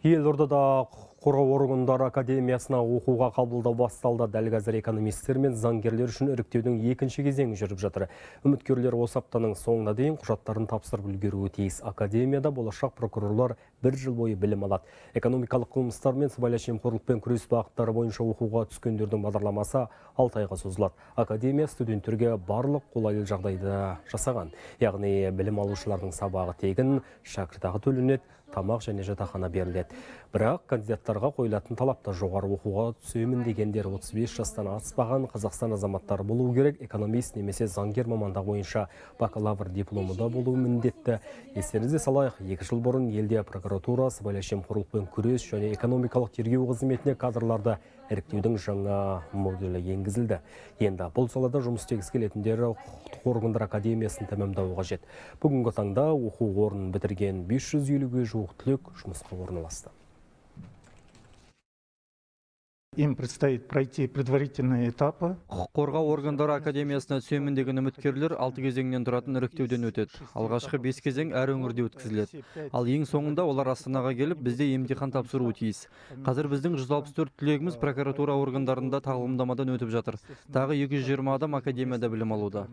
Елордада құқық қорғау органдары академиясына оқуға қабылдау басталды. Дәл қазір экономисттер мен заңгерлер үшін іріктеудің екінші кезеңі жүріп жатыр. Үміткерлер осы аптаның соңына дейін құжаттарын тапсырып үлгеруі тиіс. Академияда болашақ прокурорлар 1 жыл бойы білім алады. Экономикалық қылмыстар мен сыбайлас жемқорлықпен күрес бағыттары бойынша оқуға түскендердің бағдарламасы 6 айға созылады. Академия студенттерге барлық қолайлы жағдайды жасаған. Яғни білім алушылардың сабағы тегін, шәкіртақы төленеді, тамақ және жатақхана беріледі. Бірақ кандидаттарға қойылатын талапта жоғары оқуға түсемін дегендер 35 жастан аспаған Қазақстан азаматтары болуы керек. Экономист немесе заңгер мамандығы бойынша бакалавр дипломы да болуы міндетті. Естеріңізге салайық, 2 жыл бұрын елде прокуратура, сыбайлас жемқорлықпен күрес және экономикалық тергеу қызметіне кадрларды іріктеудің жаңа моделі енгізілді. Енді бұл салада жұмыс істегісі келетіндер құқықтық органдар академиясын тәмамдауы қажет. Бүгінгі таңда оқу орнын бітірген 550-ге жуық түлек жұмысқа орналасты. Им предстоит пройти предварительные этапы. Құқық қорғау органдары академиясына түсемін деген үміткерлер 6 кезеңнен тұратын іріктеуден өтеді. Алғашқы 5 кезең әр өңірде өткізіледі. Ал ең соңында олар Астанаға келіп, бізде емтихан тапсыруы тиіс. Қазір біздің 164 түлегіміз прокуратура органдарында тағылымдамадан өтіп жатыр. Тағы 220 адам академияда білім алуда.